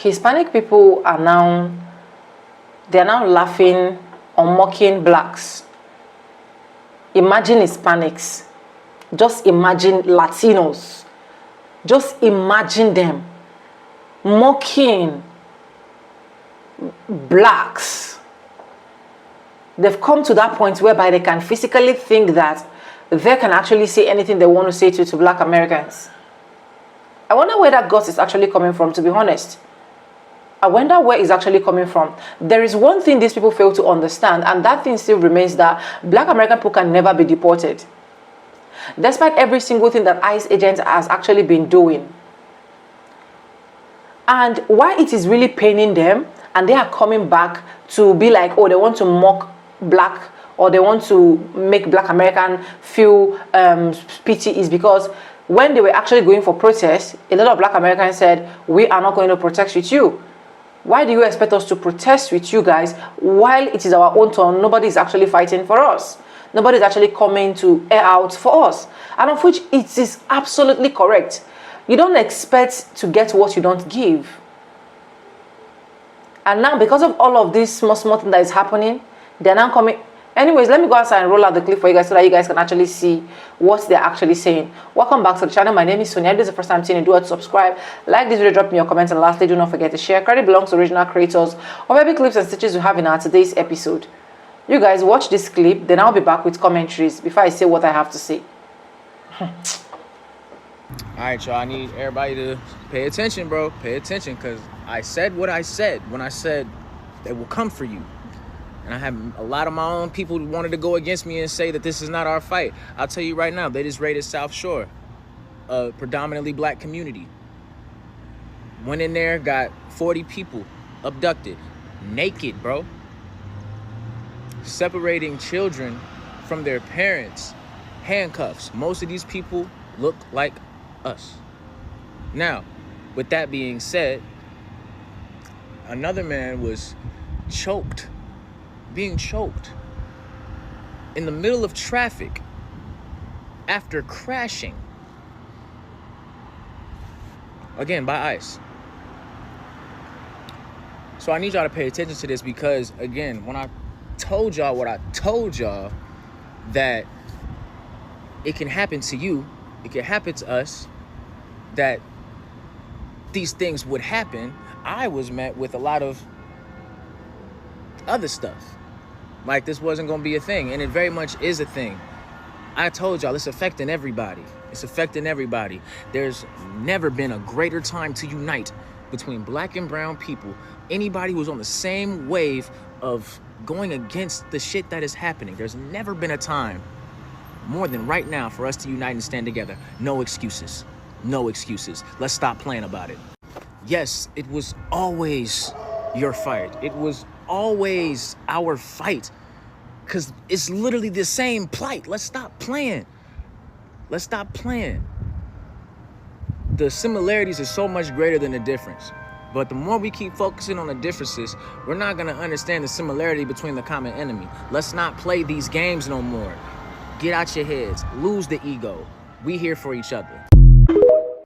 Hispanic people are now, they're now laughing or mocking blacks. Imagine Hispanics. Just imagine Latinos. Just imagine them mocking blacks. They've come to that point whereby they can physically think that they can actually say anything they want to say to black Americans. I wonder where that gut is actually coming from, to be honest. I wonder where it's actually coming from. There is one thing these people fail to understand, and that thing still remains, that black American people can never be deported. Despite every single thing that ICE agents has actually been doing. And why it is really paining them, and they are coming back to be like, oh, they want to mock black, or they want to make black American feel pity, is because when they were actually going for protests, a lot of black Americans said, we are not going to protest with you. Why do you expect us to protest with you guys while it is our own turn? Nobody is actually fighting for us. Nobody is actually coming to air out for us. And of which it is absolutely correct. You don't expect to get what you don't give. And now, because of all of this small thing that is happening, they're now coming. Anyways, let me go outside and roll out the clip for you guys so that you guys can actually see what they're actually saying. Welcome back to the channel. My name is Sonia. If this is the first time seeing it, do to subscribe, like this video, drop me your comments, and lastly, do not forget to share. Credit belongs to original creators of every clips and stitches we have in our today's episode. You guys watch this clip, then I'll be back with commentaries before I say what I have to say. Alright, y'all, I need everybody to pay attention, bro. Pay attention, because I said what I said when I said they will come for you. And I have a lot of my own people who wanted to go against me and say that this is not our fight. I'll tell you right now, they just raided South Shore, a predominantly black community. Went in there, got 40 people abducted, naked, bro. Separating children from their parents, handcuffs. Most of these people look like us. Now, with that being said, another man was being choked in the middle of traffic after crashing, again, by ICE. So I need y'all to pay attention to this, because again, when I told y'all what I told y'all, that it can happen to you, it can happen to us, that these things would happen, I was met with a lot of other stuff. Like this wasn't gonna be a thing, and it very much is a thing. I told y'all, it's affecting everybody. It's affecting everybody. There's never been a greater time to unite between black and brown people. Anybody who's on the same wave of going against the shit that is happening. There's never been a time more than right now for us to unite and stand together. No excuses. No excuses. Let's stop playing about it. Yes, it was always your fight. It was always our fight, because it's literally the same plight. Let's stop playing. Let's stop playing. The similarities are so much greater than the difference. But the more we keep focusing on the differences, we're not going to understand the similarity between the common enemy. Let's not play these games no more. Get out your heads. Lose the ego. We here for each other.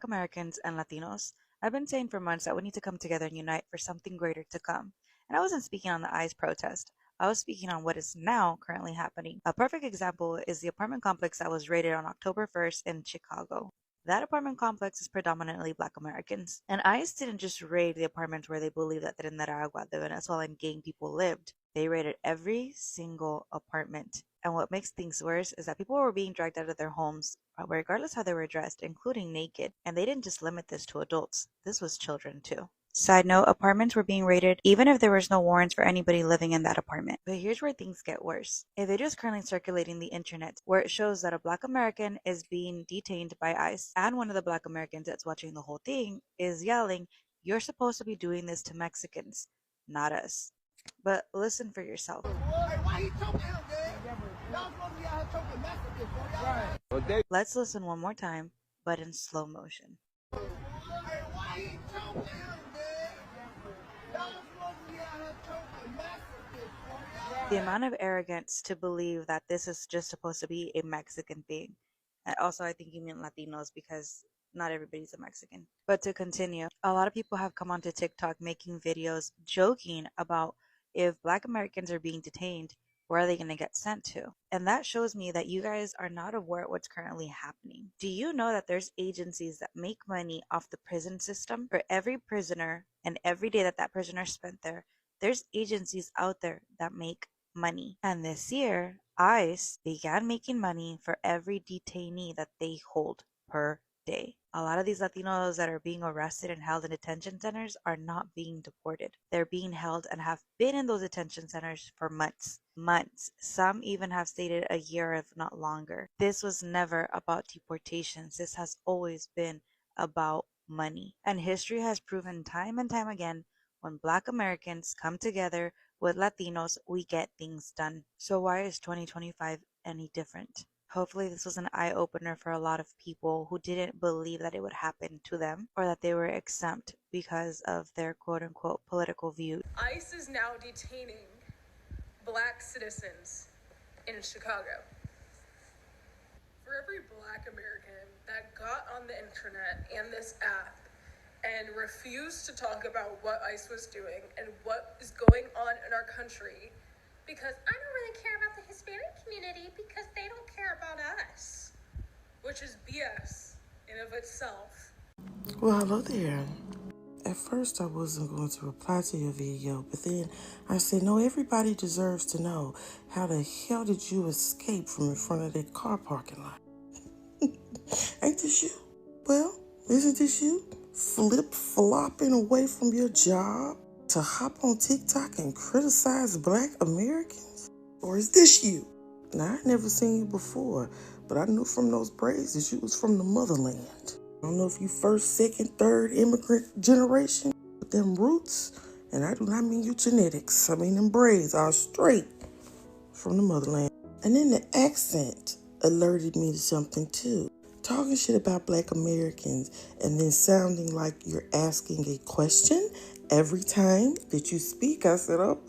Americans and Latinos, I've been saying for months that we need to come together and unite for something greater to come. And I wasn't speaking on the ICE protest. I was speaking on what is now currently happening. A perfect example is the apartment complex that was raided on October 1st in Chicago. That apartment complex is predominantly black Americans. And ICE didn't just raid the apartments where they believed that in Nicaragua, the Venezuelan gang people lived. They raided every single apartment. And what makes things worse is that people were being dragged out of their homes, regardless how they were dressed, including naked. And they didn't just limit this to adults. This was children too. Side note, apartments were being raided even if there was no warrants for anybody living in that apartment. But here's where things get worse. A video is currently circulating the internet where it shows that a black American is being detained by ICE, and one of the black Americans that's watching the whole thing is yelling, "You're supposed to be doing this to Mexicans, not us." But listen for yourself. Let's listen one more time, but in slow motion. The amount of arrogance to believe that this is just supposed to be a Mexican thing. And also, I think you mean Latinos, because not everybody's a Mexican. But to continue, a lot of people have come onto TikTok making videos joking about if Black Americans are being detained, where are they going to get sent to? And that shows me that you guys are not aware of what's currently happening. Do you know that there's agencies that make money off the prison system? For every prisoner and every day that that prisoner spent there, there's agencies out there that make money. And this year, ICE began making money for every detainee that they hold per day. A lot of these Latinos that are being arrested and held in detention centers are not being deported. They're being held and have been in those detention centers for months. Months. Some even have stated a year, if not longer. This was never about deportations. This has always been about money. And history has proven time and time again, when Black Americans come together with Latinos, we get things done. So why is 2025 any different? Hopefully this was an eye-opener for a lot of people who didn't believe that it would happen to them or that they were exempt because of their quote-unquote political views. ICE is now detaining Black citizens in Chicago. For every Black American that got on the internet and this app and refused to talk about what ICE was doing and what is going on in our country, because I don't really care about the Hispanic community because they don't care about us, which is BS in of itself. Well, hello there. At first, I wasn't going to reply to your video, but then I said, no, everybody deserves to know how the hell did you escape from in front of that car parking lot? Ain't this you? Well, isn't this you? Flip-flopping away from your job to hop on TikTok and criticize Black Americans? Or is this you? Now, I never seen you before, but I knew from those braids that you was from the motherland. I don't know if you first, second, third immigrant generation with them roots, and I do not mean you genetics. I mean them braids are straight from the motherland. And then the accent alerted me to something too. Talking shit about Black Americans and then sounding like you're asking a question every time that you speak. I said, oh,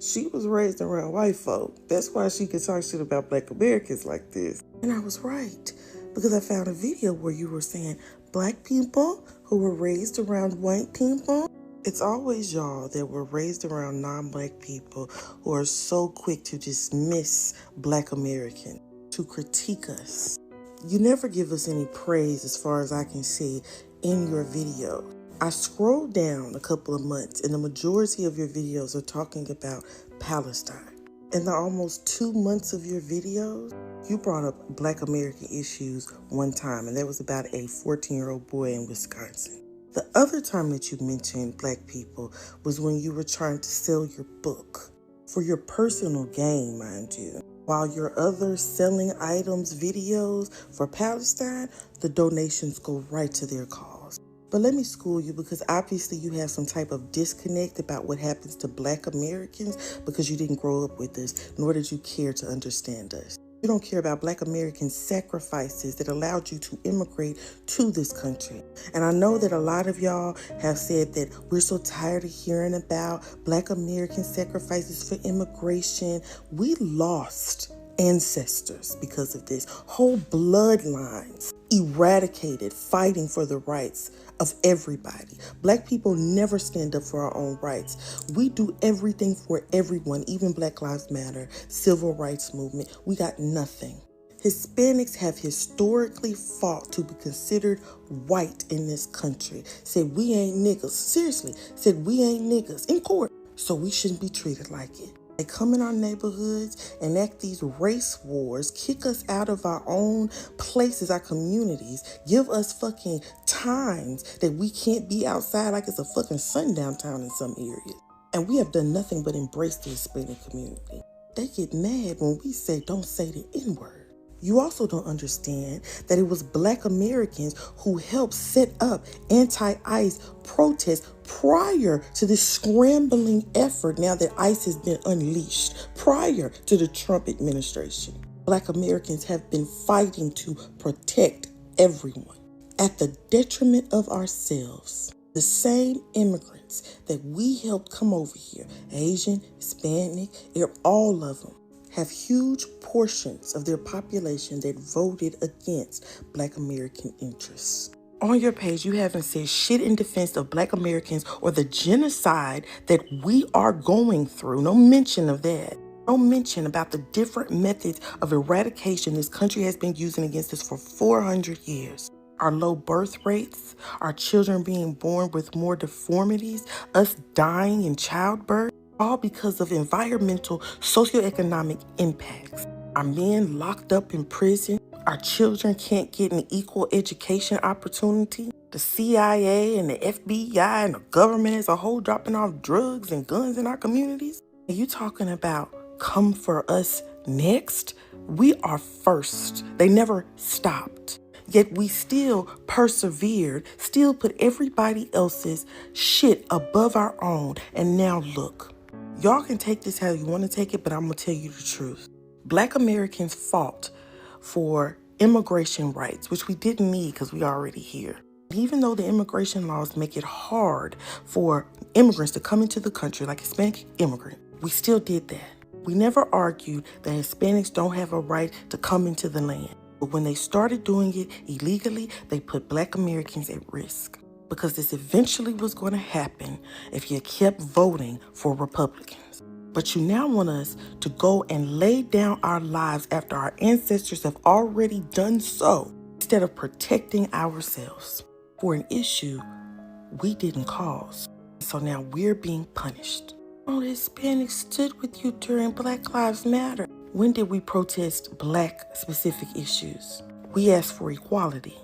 she was raised around white folk. That's why she could talk shit about Black Americans like this. And I was right, because I found a video where you were saying Black people who were raised around white people. It's always y'all that were raised around non-Black people who are so quick to dismiss Black Americans, to critique us. You never give us any praise as far as I can see in your video. I scrolled down a couple of months and the majority of your videos are talking about Palestine. In the almost 2 months of your videos, you brought up Black American issues one time, and that was about a 14-year-old boy in Wisconsin. The other time that you mentioned Black people was when you were trying to sell your book for your personal gain, mind you. While your other selling items videos for Palestine, the donations go right to their cause. But let me school you, because obviously you have some type of disconnect about what happens to Black Americans because you didn't grow up with us, nor did you care to understand us. You don't care about Black American sacrifices that allowed you to immigrate to this country. And I know that a lot of y'all have said that we're so tired of hearing about Black American sacrifices for immigration. We lost ancestors because of this. Whole bloodlines eradicated fighting for the rights of everybody. Black people never stand up for our own rights. We do everything for everyone, even Black Lives Matter, civil rights movement. We got nothing. Hispanics have historically fought to be considered white in this country. Said we ain't niggas. Seriously, said we ain't niggas in court. So we shouldn't be treated like it. They come in our neighborhoods and act these race wars, kick us out of our own places, our communities, give us fucking times that we can't be outside like it's a fucking sundown town in some areas. And we have done nothing but embrace the Hispanic community. They get mad when we say don't say the N-word. You also don't understand that it was Black Americans who helped set up anti-ICE protests prior to this scrambling effort now that ICE has been unleashed, prior to the Trump administration. Black Americans have been fighting to protect everyone at the detriment of ourselves. The same immigrants that we helped come over here, Asian, Hispanic, all of them, have huge portions of their population that voted against Black American interests. On your page, you haven't said shit in defense of Black Americans or the genocide that we are going through. No mention of that. No mention about the different methods of eradication this country has been using against us for 400 years. Our low birth rates, our children being born with more deformities, us dying in childbirth, all because of environmental, socioeconomic impacts. Our men locked up in prison. Our children can't get an equal education opportunity. The CIA and the FBI and the government as a whole dropping off drugs and guns in our communities. Are you talking about come for us next? We are first. They never stopped. Yet we still persevered, still put everybody else's shit above our own. And now look, y'all can take this how you want to take it, but I'm going to tell you the truth. Black Americans fought for immigration rights, which we didn't need because we already here. Even though the immigration laws make it hard for immigrants to come into the country, like Hispanic immigrant, we still did that. We never argued that Hispanics don't have a right to come into the land. But when they started doing it illegally, they put Black Americans at risk. Because this eventually was going to happen if you kept voting for Republicans. But you now want us to go and lay down our lives after our ancestors have already done so, instead of protecting ourselves for an issue we didn't cause. So now we're being punished. Oh, the Hispanics stood with you during Black Lives Matter. When did we protest Black specific issues? We asked for equality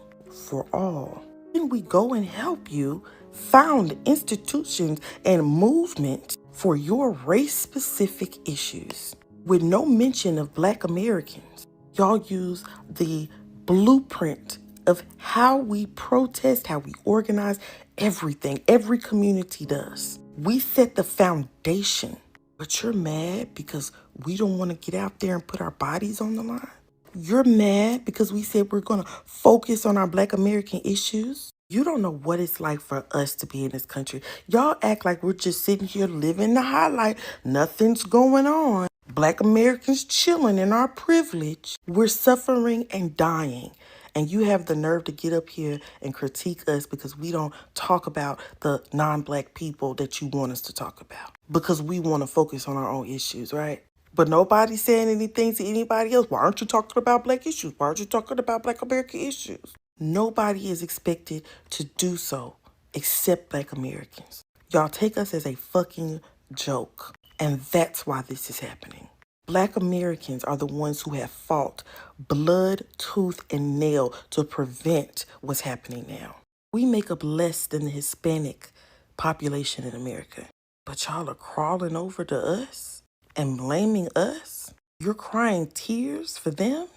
for all. Then we go and help you found institutions and movements for your race-specific issues. With no mention of Black Americans, y'all use the blueprint of how we protest, how we organize, everything. Every community does. We set the foundation, but you're mad because we don't want to get out there and put our bodies on the line? You're mad because we said we're going to focus on our Black American issues? You don't know what it's like for us to be in this country. Y'all act like we're just sitting here living the highlight. Nothing's going on. Black Americans chilling in our privilege. We're suffering and dying. And you have the nerve to get up here and critique us because we don't talk about the non-Black people that you want us to talk about. Because we want to focus on our own issues, right? But nobody's saying anything to anybody else. Why aren't you talking about Black issues? Why aren't you talking about Black American issues? Nobody is expected to do so except Black Americans. Y'all take us as a fucking joke. And that's why this is happening. Black Americans are the ones who have fought blood, tooth, and nail to prevent what's happening now. We make up less than the Hispanic population in America. But y'all are crawling over to us and blaming us? You're crying tears for them?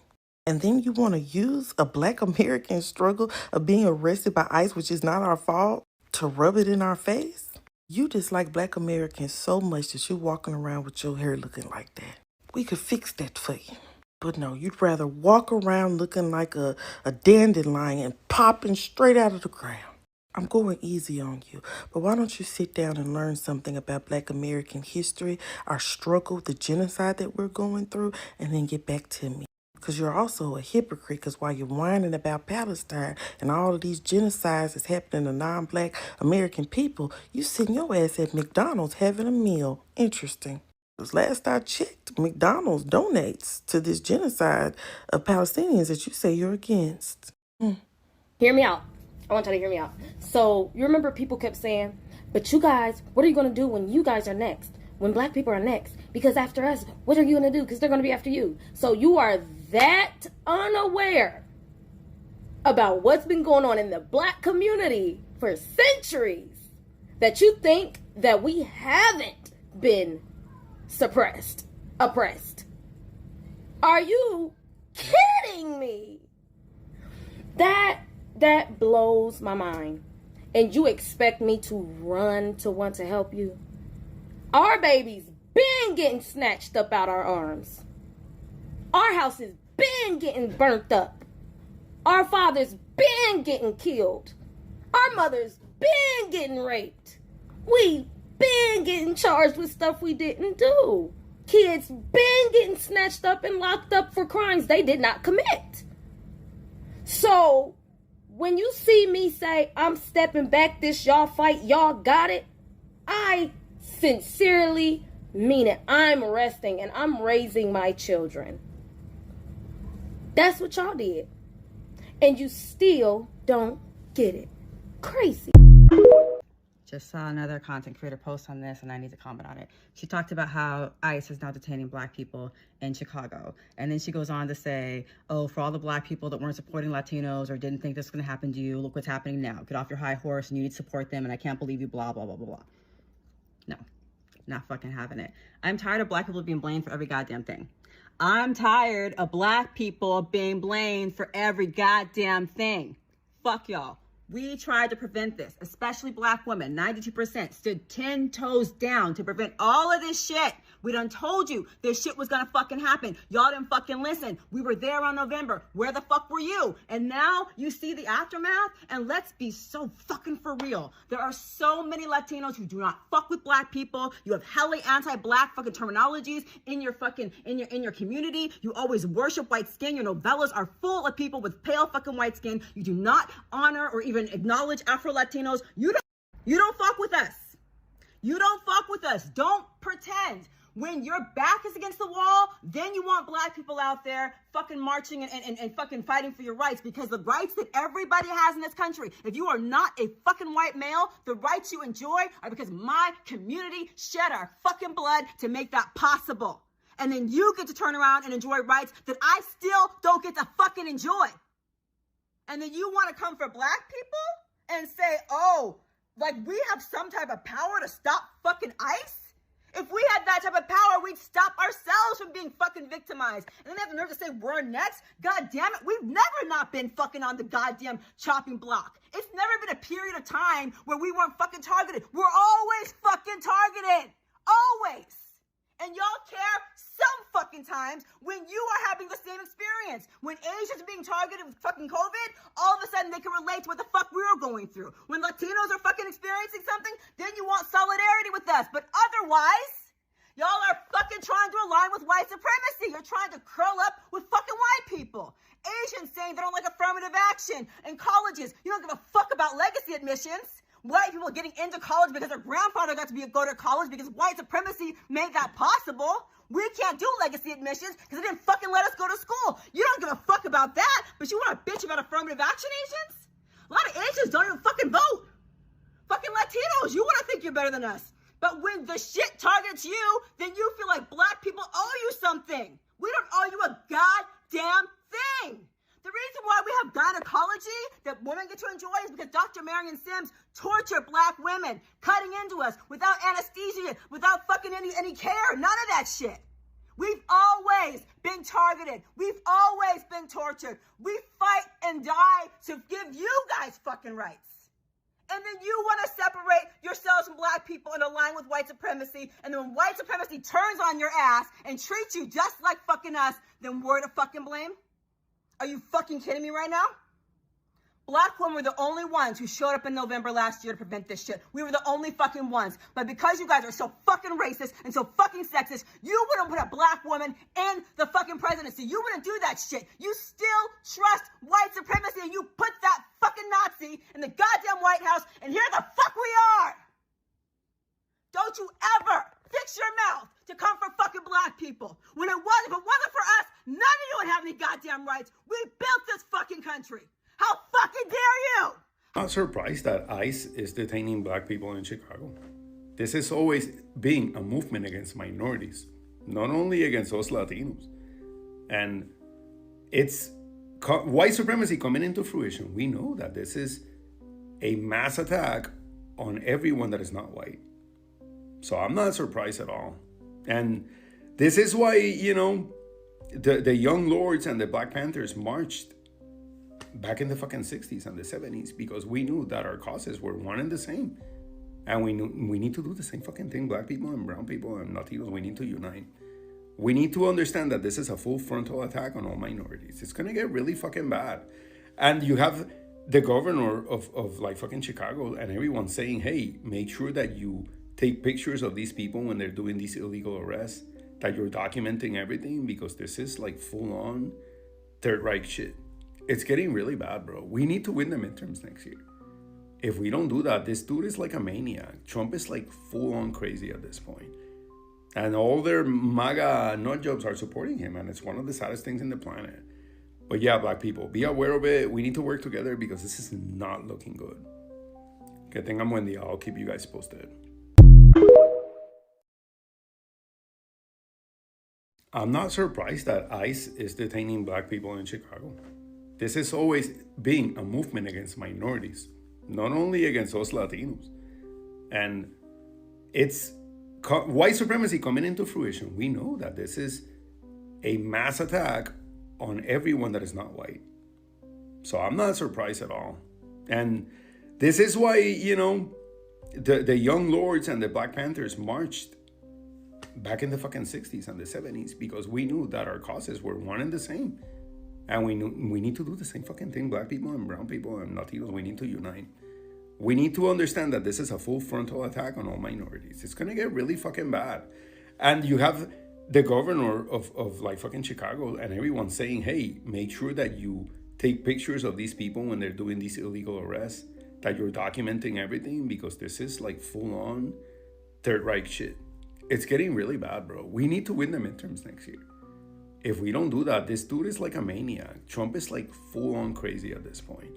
And then you want to use a Black American struggle of being arrested by ICE, which is not our fault, to rub it in our face? You dislike Black Americans so much that you're walking around with your hair looking like that. We could fix that for you. But no, you'd rather walk around looking like a dandelion popping straight out of the ground. I'm going easy on you, but why don't you sit down and learn something about Black American history, our struggle, the genocide that we're going through, and then get back to me. Because you're also a hypocrite, because while you're whining about Palestine and all of these genocides that's happening to non-Black American people, you sitting your ass at McDonald's having a meal. Interesting. Because last I checked, McDonald's donates to this genocide of Palestinians that you say you're against. Hear me out. I want y'all to hear me out. So, you remember people kept saying, but you guys, what are you going to do when you guys are next? When Black people are next? Because after us, what are you going to do? Because they're going to be after you. So, you are that unaware about what's been going on in the Black community for centuries that you think that we haven't been oppressed. Are you kidding me? That blows my mind. And you expect me to run to want to help you? Our babies been getting snatched up out our arms. Our houses been getting burnt up. Our fathers been getting killed. Our mothers been getting raped. We been getting charged with stuff we didn't do. Kids been getting snatched up and locked up for crimes they did not commit. So when you see me say, I'm stepping back, this y'all fight, y'all got it, I sincerely mean it. I'm resting and I'm raising my children. That's what y'all did. And you still don't get it. Crazy. Just saw another content creator post on this and I need to comment on it. She talked about how ICE is now detaining black people in Chicago. And then she goes on to say, oh, for all the black people that weren't supporting Latinos or didn't think this was gonna happen to you, look what's happening now. Get off your high horse and you need to support them and I can't believe you, blah, blah, blah, blah, blah. No, not fucking having it. I'm tired of black people being blamed for every goddamn thing. I'm tired of black people being blamed for every goddamn thing. Fuck y'all. We tried to prevent this, especially black women. 92% stood 10 toes down to prevent all of this shit. We done told you this shit was gonna fucking happen. Y'all didn't fucking listen. We were there on November. Where the fuck were you? And now you see the aftermath? And let's be so fucking for real. There are so many Latinos who do not fuck with black people. You have hella anti-black fucking terminologies in your fucking, in your community. You always worship white skin. Your novellas are full of people with pale fucking white skin. You do not honor or even acknowledge Afro-Latinos. You don't fuck with us. You don't fuck with us. Don't pretend. When your back is against the wall, then you want black people out there fucking marching and fucking fighting for your rights, because the rights that everybody has in this country, if you are not a fucking white male, the rights you enjoy are because my community shed our fucking blood to make that possible. And then you get to turn around and enjoy rights that I still don't get to fucking enjoy. And then you want to come for black people and say, oh, like we have some type of power to stop fucking ICE? If we had that type of power, we'd stop ourselves from being fucking victimized. And then they have the nerve to say we're next? God damn it, we've never not been fucking on the goddamn chopping block. It's never been a period of time where we weren't fucking targeted. We're always fucking targeted. Always. And y'all care some fucking times when you are having the same experience. When Asians are being targeted with fucking COVID, all of a sudden they can relate to what the fuck we were going through. When Latinos are fucking experiencing something, then you want solidarity with us. But otherwise, y'all are fucking trying to align with white supremacy. You're trying to curl up with fucking white people. Asians saying they don't like affirmative action in colleges. You don't give a fuck about legacy admissions. White people getting into college because their grandfather got to go to college because white supremacy made that possible. We can't do legacy admissions because they didn't fucking let us go to school. You don't give a fuck about that, but you want to bitch about affirmative action Asians? A lot of Asians don't even fucking vote. Fucking Latinos, you want to think you're better than us. But when the shit targets you, then you feel like black people owe you something. We don't owe you a goddamn thing. The reason why we have gynecology that women get to enjoy is because Dr. Marion Sims tortured black women, cutting into us without anesthesia, without fucking any care, none of that shit. We've always been targeted. We've always been tortured. We fight and die to give you guys fucking rights. And then you want to separate yourselves from black people and align with white supremacy. And then when white supremacy turns on your ass and treats you just like fucking us, then we're to fucking blame? Are you fucking kidding me right now? Black women were the only ones who showed up in November last year to prevent this shit. We were the only fucking ones. But because you guys are so fucking racist and so fucking sexist, you wouldn't put a black woman in the fucking presidency. You wouldn't do that shit. You still trust white supremacy and you put that fucking Nazi in the goddamn White House, and here the fuck we are. Don't you ever fix your mouth to come for fucking black people. If it wasn't for us, none of you would have any goddamn rights. We built this fucking country. How fucking dare you? Not surprised that ICE is detaining black people in Chicago. This has always been a movement against minorities, not only against us Latinos. And it's white supremacy coming into fruition. We know that this is a mass attack on everyone that is not white. So I'm not surprised at all. And this is why, the Young Lords and the Black Panthers marched back in the fucking 60s and the 70s, because we knew that our causes were one and the same. And we knew we need to do the same fucking thing. Black people and brown people and Latinos, we need to unite. We need to understand that this is a full frontal attack on all minorities. It's going to get really fucking bad. And you have the governor of like fucking Chicago and everyone saying, hey, make sure that you take pictures of these people when they're doing these illegal arrests, that you're documenting everything, because this is like full on Third Reich shit. It's getting really bad, bro. We need to win the midterms next year. If we don't do that, this dude is like a maniac. Trump is like full on crazy at this point. And all their MAGA nut jobs are supporting him. And it's one of the saddest things in the planet. But yeah, black people, be aware of it. We need to work together because this is not looking good. Que tengan buen día. I'll keep you guys posted. I'm not surprised that ICE is detaining black people in Chicago. This has always been a movement against minorities, not only against us Latinos. And it's white supremacy coming into fruition. We know that this is a mass attack on everyone that is not white. So I'm not surprised at all. And this is why, the young lords and the Black Panthers marched back in the fucking 60s and the 70s, because we knew that our causes were one and the same. And we knew we need to do the same fucking thing. Black people and brown people and Latinos, we need to unite. We need to understand that this is a full frontal attack on all minorities. It's gonna get really fucking bad. And you have the governor of like fucking Chicago and everyone saying, hey, make sure that you take pictures of these people when they're doing these illegal arrests, that you're documenting everything, because this is like full on Third Reich shit. It's getting really bad, bro. We need to win the midterms next year. If we don't do that, this dude is like a maniac. Trump is like full on crazy at this point.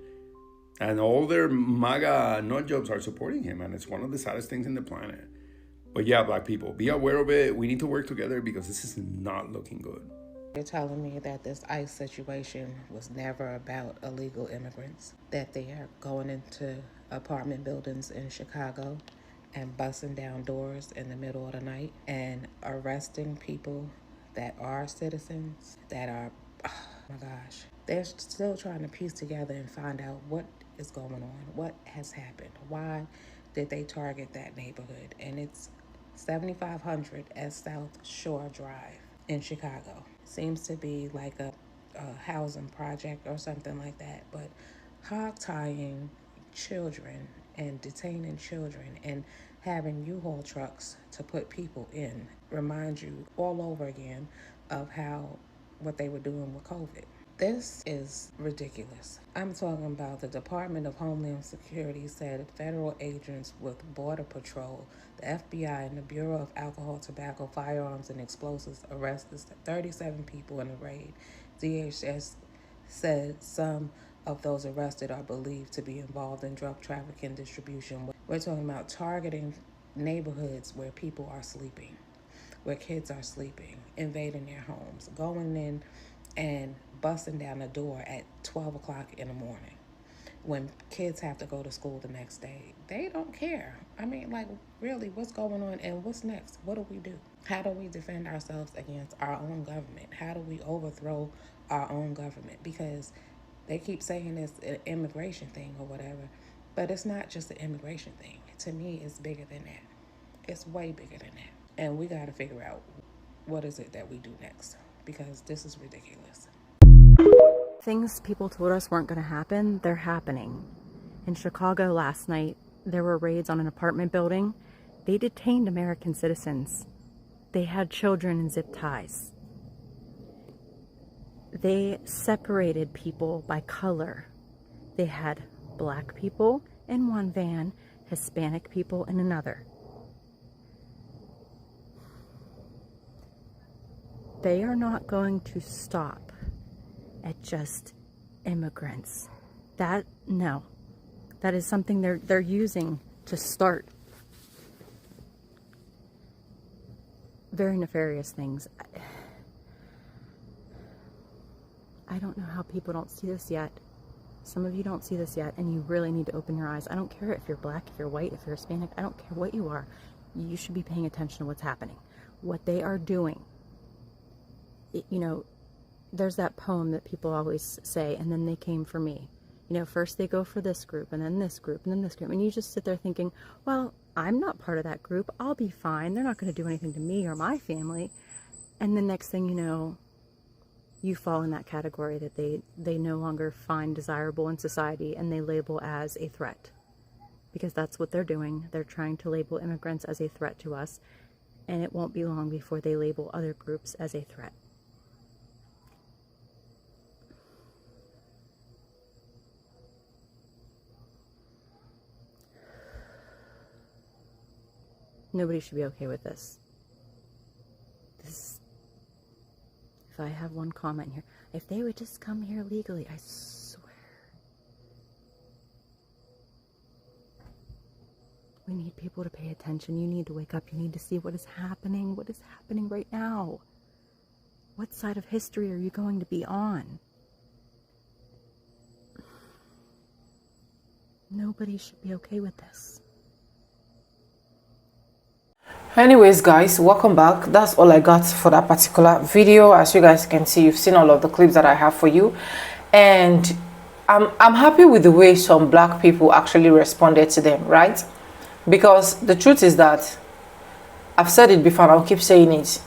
And all their MAGA nut jobs are supporting him. And it's one of the saddest things in the planet. But yeah, black people, be aware of it. We need to work together because this is not looking good. They're telling me that this ICE situation was never about illegal immigrants, that they are going into apartment buildings in Chicago and busting down doors in the middle of the night and arresting people that are citizens, that are, oh my gosh. They're still trying to piece together and find out what is going on, what has happened, why did they target that neighborhood. And it's 7500 at South Shore Drive in Chicago. Seems to be like a housing project or something like that, but hog-tying children and detaining children and having U-Haul trucks to put people in reminds you all over again of what they were doing with COVID. This is ridiculous. I'm talking about the Department of Homeland Security said federal agents with Border Patrol, the FBI, and the Bureau of Alcohol, Tobacco, Firearms, and Explosives arrested 37 people in the raid. DHS said some of those arrested are believed to be involved in drug trafficking distribution. We're talking about targeting neighborhoods where people are sleeping, where kids are sleeping, invading their homes, going in and busting down the door at 12 o'clock in the morning when kids have to go to school the next day. They don't care. I mean, like, really, what's going on and what's next? What do we do? How do we defend ourselves against our own government? How do we overthrow our own government? Because they keep saying it's an immigration thing or whatever, but it's not just an immigration thing. To me, it's bigger than that. It's way bigger than that. And we got to figure out what is it that we do next, because this is ridiculous. Things people told us weren't going to happen, they're happening. In Chicago last night, there were raids on an apartment building. They detained American citizens. They had children in zip ties. They separated people by color. They had black people in one van, Hispanic people in another. They are not going to stop at just immigrants. That is something they're using to start very nefarious things. I don't know how people don't see this yet. Some of you don't see this yet, and you really need to open your eyes. I don't care if you're black, if you're white, if you're Hispanic. I don't care what you are. You should be paying attention to what's happening. What they are doing. There's that poem that people always say, and then they came for me. First they go for this group, and then this group, and then this group. And you just sit there thinking, well, I'm not part of that group. I'll be fine. They're not going to do anything to me or my family. And the next thing you know, you fall in that category that they no longer find desirable in society, and they label as a threat. Because that's what they're doing. They're trying to label immigrants as a threat to us, and it won't be long before they label other groups as a threat. Nobody should be okay with this. If I have one comment here, if they would just come here legally, I swear. We need people to pay attention. You need to wake up. You need to see what is happening. What is happening right now? What side of history are you going to be on? Nobody should be okay with this. Anyways, guys, welcome back. That's all I got for that particular video. As you guys can see, you've seen all of the clips that I have for you, and I'm happy with the way some black people actually responded to them, right? Because the truth is that, I've said it before and I'll keep saying it,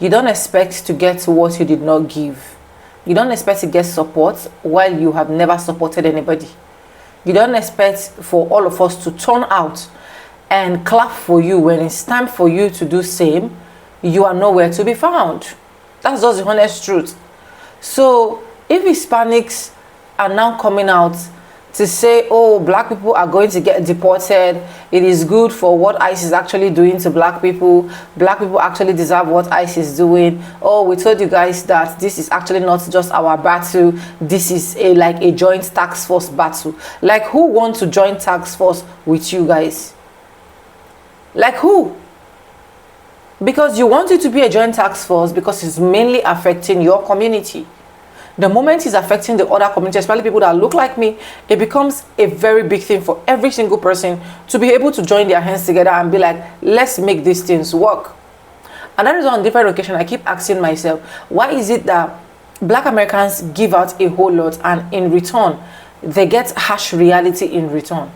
you don't expect to get what you did not give. You don't expect to get support while you have never supported anybody. You don't expect for all of us to turn out and clap for you when it's time for you to do same. You are nowhere to be found. That's just the honest truth. So if Hispanics are now coming out to say, oh, black people are going to get deported, it is good for what ICE is actually doing to black people actually deserve what ICE is doing, oh, we told you guys that this is actually not just our battle, this is like a joint task force battle. Like, who wants to join task force with you guys? Like, who? Because you want it to be a joint task force because it's mainly affecting your community. The moment it's affecting the other community, especially people that look like me, it becomes a very big thing for every single person to be able to join their hands together and be like, let's make these things work. And that is on different occasions I keep asking myself, why is it that black Americans give out a whole lot and in return they get harsh reality in return?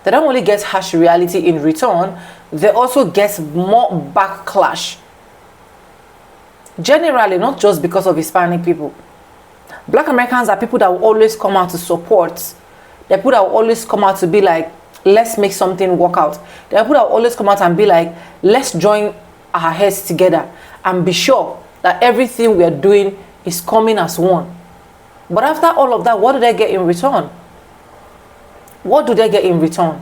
They don't only get harsh reality in return, they also get more backlash. Generally, not just because of Hispanic people. Black Americans are people that will always come out to support. They're people that will always come out to be like, let's make something work out. They're people that will always come out and be like, let's join our heads together and be sure that everything we are doing is coming as one. But after all of that, what do they get in return? What do they get in return?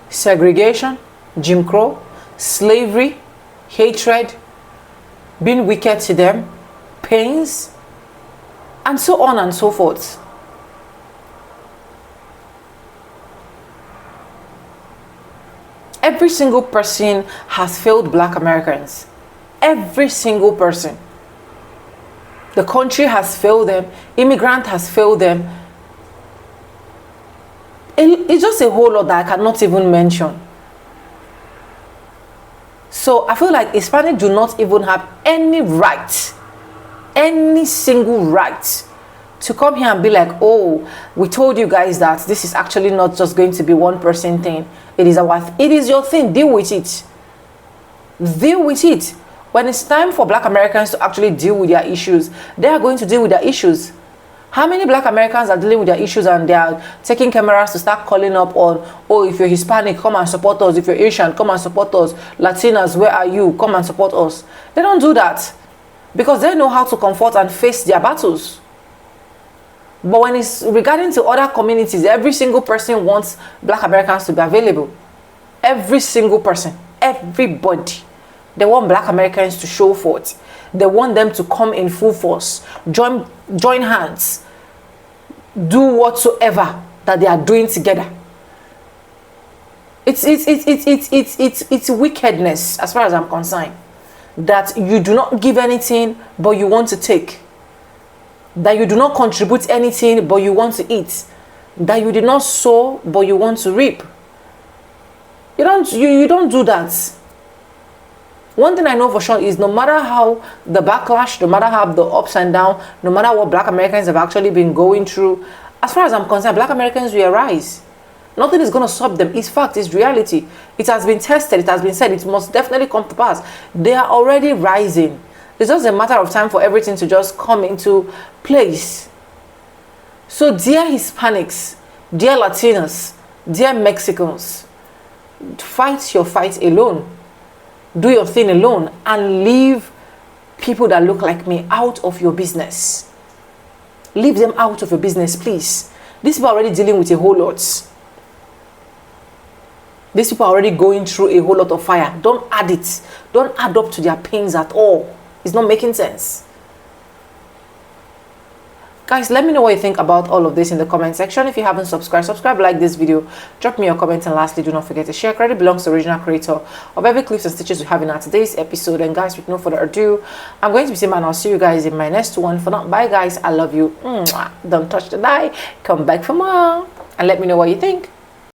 Segregation, Jim Crow, slavery, hatred, being wicked to them, pains, and so on and so forth. Every single person has failed black Americans. Every single person. The country has failed them. Immigrant has failed them. It's just a whole lot that I cannot even mention. So I feel like Hispanics do not even have any right, any single right, to come here and be like, oh, we told you guys that this is actually not just going to be one person thing. It is your thing. Deal with it. Deal with it. When it's time for black Americans to actually deal with their issues, they are going to deal with their issues. How many black Americans are dealing with their issues and they are taking cameras to start calling up on, oh, if you're Hispanic, come and support us. If you're Asian, come and support us. Latinas, where are you? Come and support us. They don't do that because they know how to comfort and face their battles. But when it's regarding to other communities, every single person wants black Americans to be available. Every single person, everybody. They want black Americans to show forth. They want them to come in full force, join hands, do whatsoever that they are doing together. It's wickedness as far as I'm concerned. That you do not give anything, but you want to take. That you do not contribute anything, but you want to eat. That you did not sow, but you want to reap. You don't do that. One thing I know for sure is no matter how the backlash, no matter how the ups and downs, no matter what black Americans have actually been going through, as far as I'm concerned, black Americans will rise. Nothing is going to stop them. It's fact, it's reality. It has been tested, it has been said, it must definitely come to pass. They are already rising. It's just a matter of time for everything to just come into place. So dear Hispanics, dear Latinos, dear Mexicans, fight your fight alone. Do your thing alone and leave people that look like me out of your business. Leave them out of your business, please. These people are already dealing with a whole lot. These people are already going through a whole lot of fire. Don't add it. Don't add up to their pains at all. It's not making sense. Guys, let me know what you think about all of this in the comment section. If you haven't subscribed, subscribe, like this video, drop me your comment, and lastly, do not forget to share. Credit belongs to the original creator of every clips and stitches we have in our today's episode. And guys, with no further ado, I'm going to be saying, and I'll see you guys in my next one. For now, bye guys, I love you. Don't touch the die. Come back for more and let me know what you think.